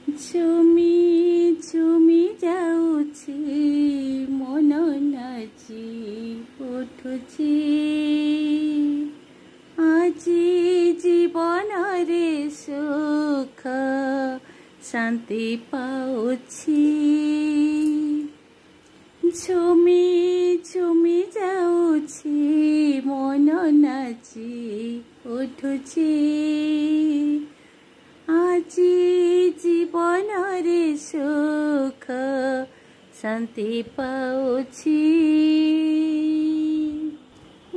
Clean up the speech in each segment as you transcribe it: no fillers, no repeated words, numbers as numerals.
ঝুমি ঝুমি যাଉଛି মন নাଚି উঠୁଛି আজি জীবନରେ সুখ শান্তি পাଉଛି ঝুমি ঝুমি যাଉଛି মন নাচি উঠୁଛି আজি জীবନରେ সুখ শান্তি পাଉଛି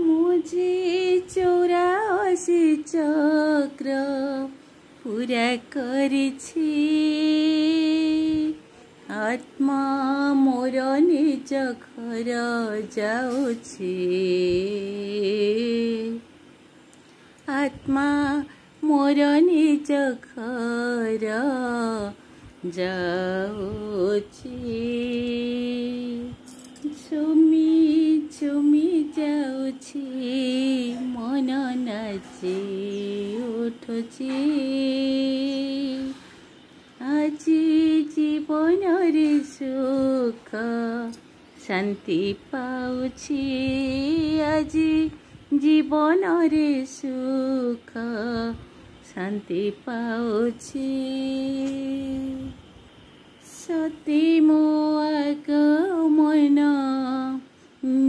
মুঝে 84 চক্র পুরা করেছি আত্মা মোর নিজ ঘর যাଉଛି আত্মা মোর নিজ ঘর যাଉଛି ঝুমি ঝুমি যাଉଛି মন নাচি উঠୁଛି আজি জীবନରେ সুখ শান্তি পাଉଛି আজি জীবନରେ সুখ শান্তি পাଉଛି সতী ମୋ আগমନ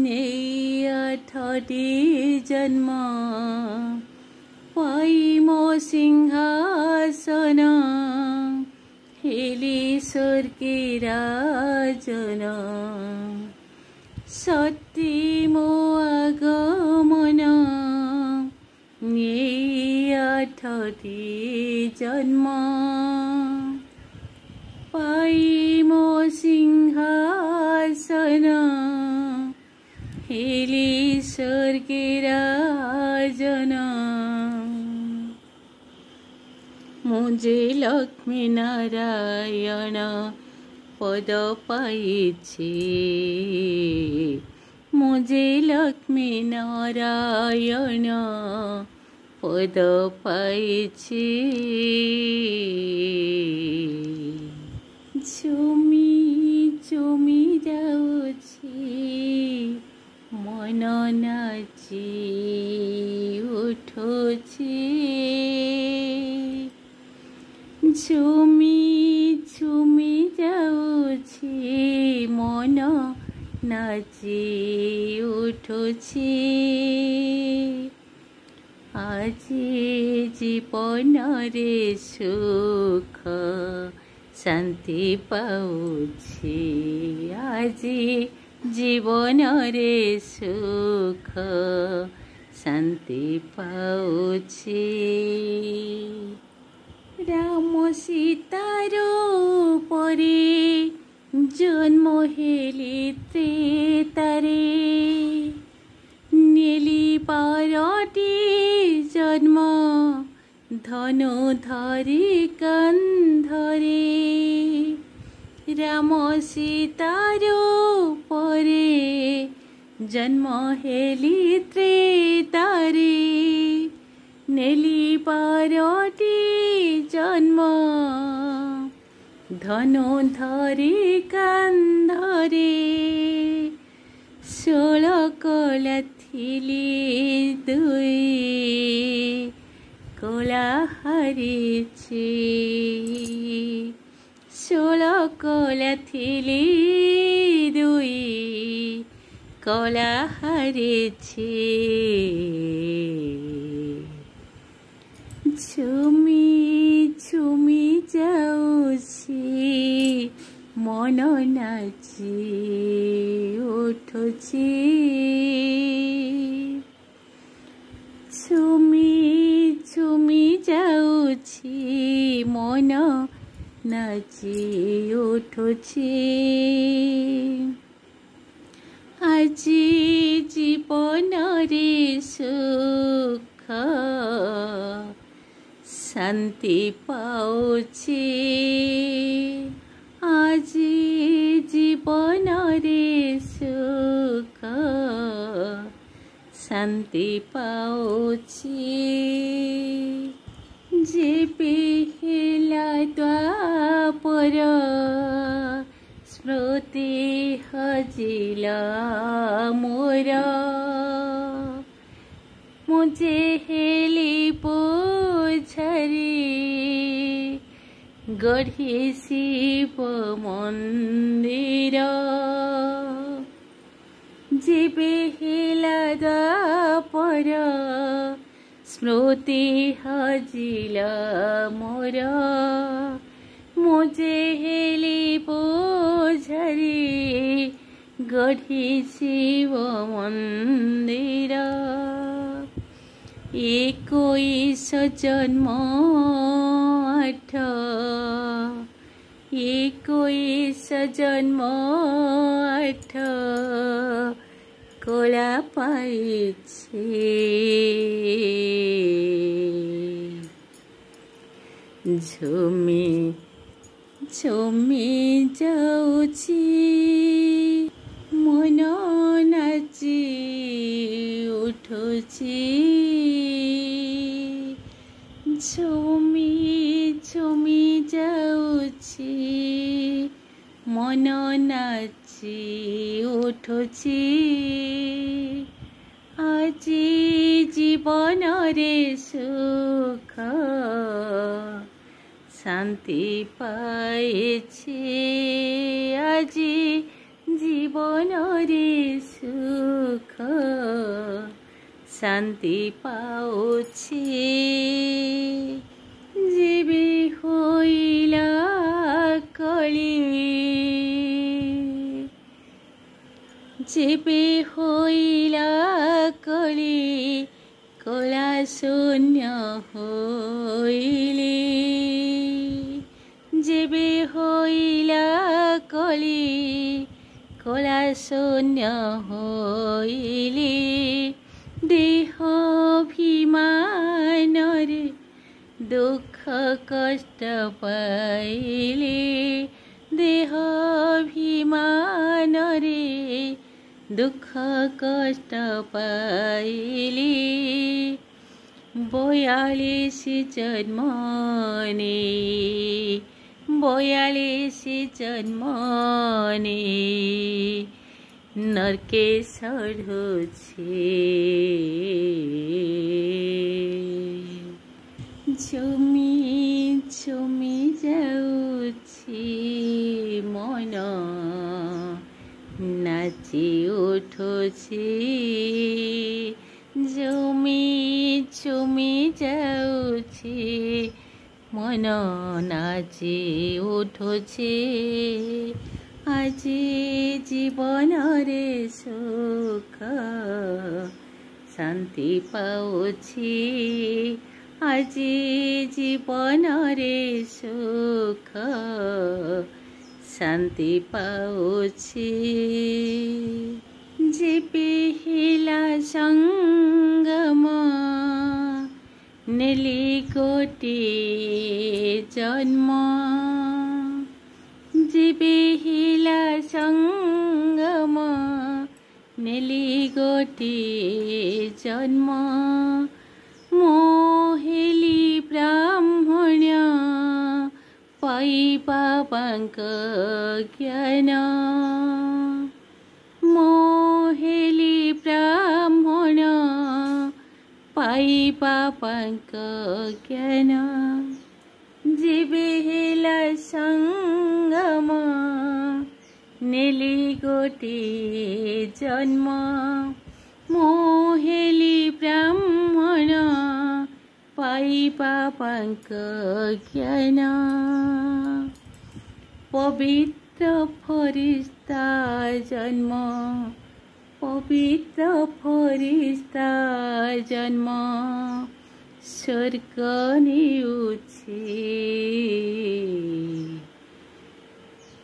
ନେଇ 8ଟି জন্ম পাই ମୋ সিংহাসন হেলি স্বর্গে রাজন সতী ମୋ আগমন নেই 8টি জন্ম পাই ମୋ সিংহাসন হেলি স্বর্গে রাজন মুঝে লক্ষ্মী নারায়ণ পদ পাইছি মুঝে লক্ষ্মী নারায়ণ পদ পাইছি ঝুমি ঝুমি যাଉଛି মন নাচি উঠୁଛି ঝুমি ঝুমি যাଉଛି মন নাচি উঠୁଛି আজি জীবନରେ সুখ শান্তি পাଉଛି আজি জীবନରେ সুখ শান্তি পাଉଛି রাম সীতার পরে জন্ম হেলি ত্রেতারে নেলি 12টি জন্ম ধনু ধরি কান্ধরে রাম সীতার পরে জন্ম হেলি ত্রেতারে নেলি 12টি জন্ম ধনু ধরি কান্ধরে 16 কলা থিলি দুই কলা হারিছি 16 কলা থিলি দুই কলা হারিছি ঝুমি ঝুমি যাଉଛି মন নাচি উঠୁଛି ঝুমি ঝুমি যাଉଛି মন নাচি উঠୁଛି আজি জীবନରେ সুখ শান্তি পাଉଛି আজি জীবନରେ সুখ শান্তি পাଉଛି যেবে ହେଲା ଦ୍ୱାର पर स्मृति हजिला मोर मुझे हेली पोछरी गढ़ी शिव मंदिर जीवे हिला पर स्मृति हजिला मोर मुझे हेली पोछरी गढ़ी शिव मंदिर 21 जन्म 8 21 जन्म 8 कला पाइछे झुमी झुमी जाउछि मन नाची उठुछि झुमी झुमी जाउछि मन नाची उठुछि আজি जीवन रे सुख शांति पाइछि আজি जीवन रे सुख शांति पाउछि जीवी होइला कली जीवी होइला कली कला शून्य होइली जीवी होइला कली कला शून्य होइली देह अभिमान रे दुख कष्ट पाइली देह अभिमान रे दुख कष्ट पाइली 42 जन्मने 42 जन्मने नरके सढुछि झुमी झुमी जाउछि मन नाची उठुछि झुमी झुमी जाउछि मन नाची उठुछि আজি जीवन रे सुख शांति पाउछि আজি जीवन रे सुख शांति पाउछि जीवी हिला संगम नेली गोटी जन्म जीवी हिला संगम नेली गोटी जन्म मोहेली ब्राह्मण्य पाइबा बांक ज्ञान मोहेली ब्राह्मण पाइबा बांक ज्ञान जीवे हिला संगम नेली गोटी जन्म मोहेली ब्राह्मण पाइबा बांक ज्ञान पवित्र फरिश्ता जन्म पवित्र फरिश्ता जन्म स्वर्ग नेउछि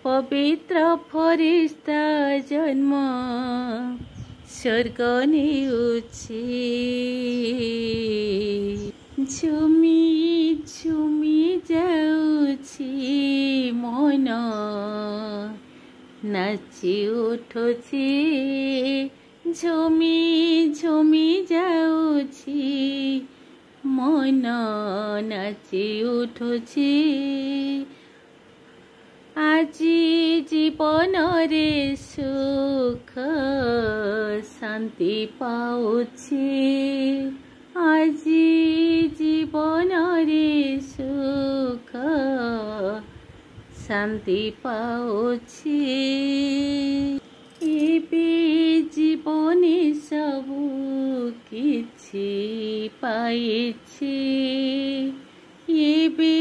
पवित्र फरिश्ता जन्म स्वर्ग नेउछि झुमी झुमी जाउछि मन नाची उठुछि झुमी झुमी जाउछि मन नाची उठुछि ସୁଖ ଶାନ୍ତି ପାଉଛି ଆଜି ଜୀବନରେ ସୁଖ ଶାନ୍ତି ପାଉଛି ଏବେ ଜୀବନେ ସବୁ କିଛି ପାଇଛି ଏବେ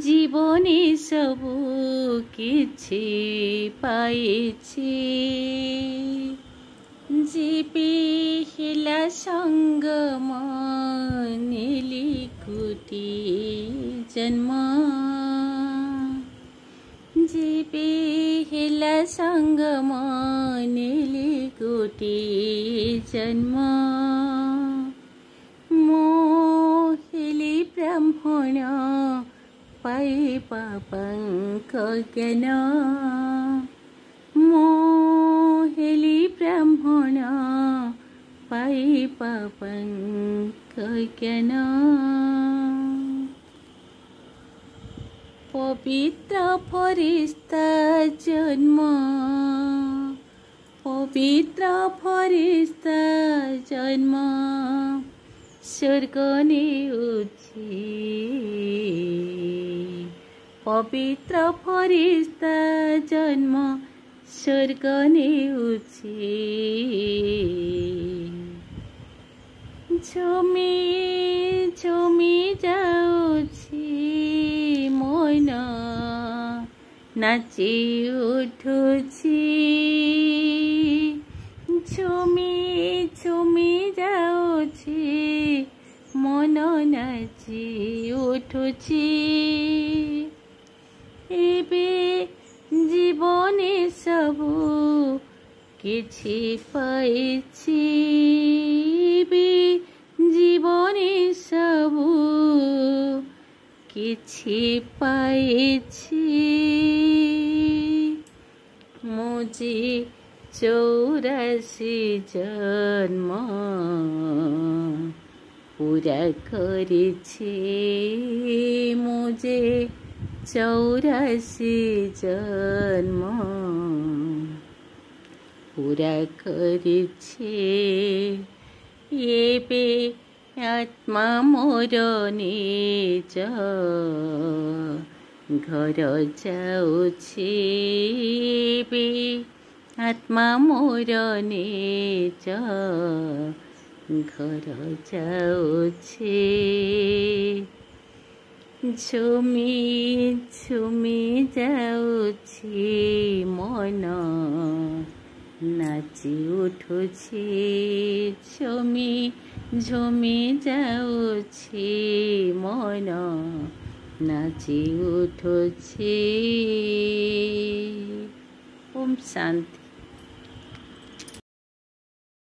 ଜୀବନେ ସବୁ କିଛି ପାଇଛି ଯେବେ ହେଲା ସଙ୍ଗମ ନେଲି ଗୋଟିଏ ଜନ୍ମ ଯେବେ ହେଲା ସଙ୍ଗମ ନେଲି ଗୋଟିଏ ଜନ୍ମ ମୁଁ ହେଲି ବ୍ରାହ୍ମଣ ପାଇବା ପାଙ୍କ ଜ୍ଞାନ ମୁଁ ହେଲି ବ୍ରାହ୍ମଣ ପାଇବା ପାଙ୍କ ଜ୍ଞାନ ପବିତ୍ର ଫରିସ୍ତା ଜନ୍ମ ପବିତ୍ର ଫରିସ୍ତା ଜନ୍ମ ସ୍ୱର୍ଗ ନେଉଛି ପବିତ୍ର ଫରିସ୍ତା ଜନ୍ମ ସ୍ୱର୍ଗ ନେଉଛି ଝୁମି ଝୁମି ଯାଉଛି ମନ ନାଚି ଉଠୁଛି ଝୁମି ଝୁମି ଯାଉଛି ମନ ନାଚି ଉଠୁଛି ଏବେ ଜୀବନେ ସବୁ କିଛି ପାଇଛି ଏବେ ଜୀବନେ ସବୁ କିଛି ପାଇଛି ମୁଁ ଯେ 84 ଜନ୍ମ पूरा करिछि ମୁଁ ଯେ 84 जन्म पूरा करिछि एबे आत्मा मोर निज घर जाଉଛି एबे आत्मा मोर निज घर जाଉଛି ঝুমি ঝুমি যাଉଛି মন নাচি উঠুছি ঝুমি ঝুমি যাଉଛି মন নাচি উঠুছি ওম শান্তি।